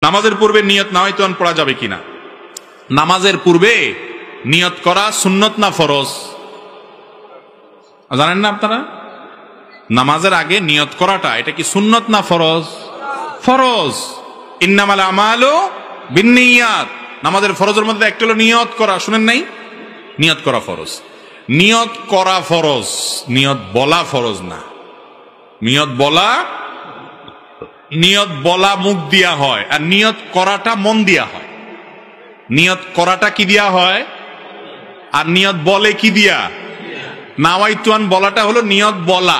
নামাজের পূর্বে নিয়ত নাওয়াইতুন পড়া যাবে কিনা? নামাজের পূর্বে নিয়ত করা সুন্নত না ফরজ জানেন না আপনারা? নামাজের আগে নিয়ত করাটা এটা কি সুন্নত না ফরজ? ফরজ। ইন্নামাল আমালু বিন্নিয়াত। নামাজের ফরজের মধ্যে একটা হলো নিয়ত করা, শুনেন নাই? নিয়ত করা ফরজ। নিয়ত করা ফরজ, নিয়ত বলা ফরজ না। নিয়ত বলা মুখ দিয়া হয়, আর নিয়ত করাটা মন দিয়া হয়। নিয়ত করাটা কি দিয়া হয়, আর নিয়ত বলে কি দিয়া? নাওয়াইতুন বলাটা হলো নিয়ত বলা,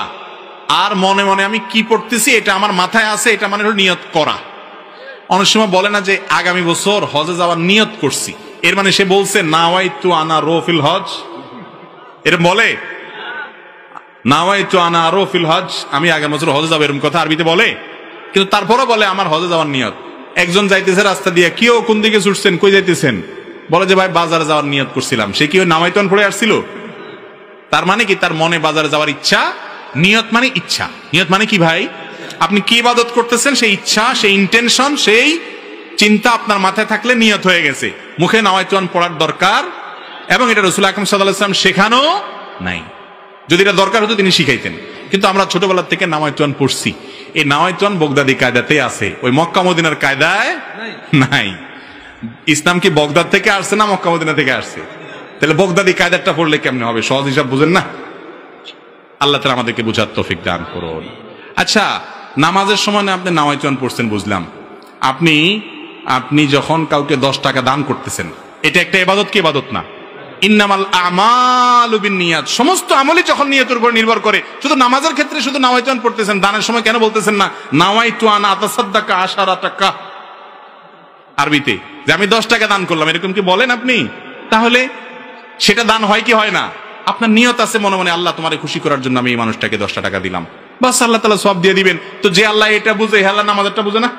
আর মনে মনে আমি কি পড়তেছি এটা আমার মাথায় আছে, এটা মানে হলো নিয়ত করা। অনেক সময় বলে না যে আগামী বছর হজে যাওয়ার নিয়ত করছি, এর মানে সে বলছে নাওয়াইতু আনা রোফিল হজ। এরকম বলে নাওয়াইতু আনা রোফিল হজ, আমি আগামী বছর হজে যাবো, এরকম কথা আরবিতে বলে। কিন্তু তারপরও বলে আমার হজে যাওয়ার নিয়ত। একজন যাইতেছে রাস্তা দিয়ে, কেউ কোন দিকে ছুটছেন, কই যাইতেছেন? বলে যে ভাই বাজারে যাওয়ার নিয়ত করছিলাম। সে কি ওই নাওয়াইতুন পড়ে আসছিল? তার মানে কি তার মনে বাজারে যাওয়ার ইচ্ছা? নিয়ত মানে ইচ্ছা। নিয়ত মানে কি ভাই? আপনি কি ইবাদত করতেছেন সেই ইচ্ছা, সেই ইন্টেনশন, সেই চিন্তা আপনার মাথায় থাকলে নিয়ত হয়ে গেছে। মুখে নাওয়াইতুন পড়ার দরকার, এবং এটা রাসূল আকরাম সাল্লাল্লাহু আলাইহি ওয়াসাল্লাম শেখানো নাই। যদি এটা দরকার হতো তিনি শিখাইতেন, কিন্তু আমরা ছোটবেলা থেকে নাওয়াইতুন পড়ছি। এই নাওয়াইতুন বগদাদি কায়দাতে আছে, ওই মক্কা মদিনার কায়দায় নাই। ইসলাম কি বগদাদ থেকে আসছে না মক্কা মদিনা থেকে আসছে? তাহলে বগদাদি কায়দাটা পড়লে কেমনে হবে? সহজ হিসাব বুঝেন না? আল্লাহ তাআলা আমাদেরকে বুঝার তৌফিক দান করুন। আচ্ছা, নামাজের সময় আপনি নাওয়াইতুন পড়ছেন বুঝলাম। আপনি যখন কাউকে 10 টাকা দান করতেছেন, এটা একটা ইবাদত কি ইবাদত না? ইন্নামাল আমালু বিন্নিয়াত। সমস্ত আমলই যখন নিয়তের উপর নির্ভর করে। শুধু নামাজের ক্ষেত্রে শুধু নাওয়াইতুন পড়তেছেন, দানের সময় কেন বলতেছেন না নাওয়াইতু আন আতাসাদ্দাকা 10 টাকা আরবিতে, যে আমি 10 টাকা দান করলাম, এরকম কি বলেন আপনি? তাহলে সেটা দান হয় কি হয় না? আপনার নিয়ত আছে মনে মনে, আল্লাহ তোমারে খুশি করার জন্য আমি এই মানুষটাকে 10 টাকা দিলাম, বাস আল্লাহ তাআলা সওয়াব দিয়ে দিবেন। তো যে আল্লাহ এটা বুঝে, আল্লাহ নামাজেরটা বুঝে না?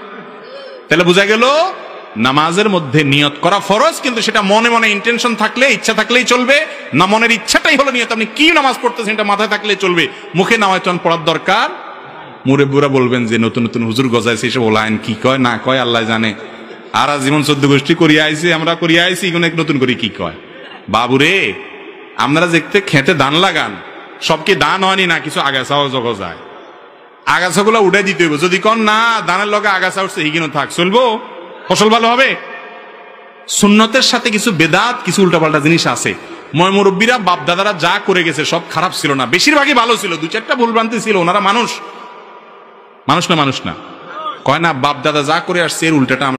তাহলে বোঝা গেল নামাজের মধ্যে নিয়ত করা ফরজ, কিন্তু সেটা মনে মনে ইন্টেনশন থাকলে, ইচ্ছা থাকলেই চলবে না। মনের ইচ্ছাটাই হলো নিয়ত। আপনি কি নামাজ পড়তেছেন এটা মাথায় থাকলে চলবে, মুখে নাওয়াইতুন পড়ার দরকার। মুরব্বিরা বলবেন যে নতুন নতুন হুজুর গজাইছে, এসব ওলায়েন কি কয় না কয় আল্লাহ জানে। আর জীবন 14 গোষ্ঠী করিয়া আইছি, আমরা করিয়া আইছি, এগুলো নতুন করে কি কয়? বাবুরে, আপনারা দেখতে খেতে দান লাগান, সব কি দান হয়নি না? কিছু আগাছাও জগা যায়, আগাছাগুলো উঠে দিতে হইব। যদি কন না দানের লগে আগাছা উঠছে, হিগিনো থাক, চলবো? ফসল ভালো হবে? সুন্নতের সাথে কিছু বেদাত, কিছু উল্টাপাল্টা জিনিস আছে। মুরব্বীরা বাপ দাদারা যা করে গেছে সব খারাপ ছিল না, বেশিরভাগই ভালো ছিল। 2-4টা ভুলভ্রান্তি ছিল, ওনারা মানুষ না কয় না বাপ দাদা যা করে আসছে এর উল্টাটা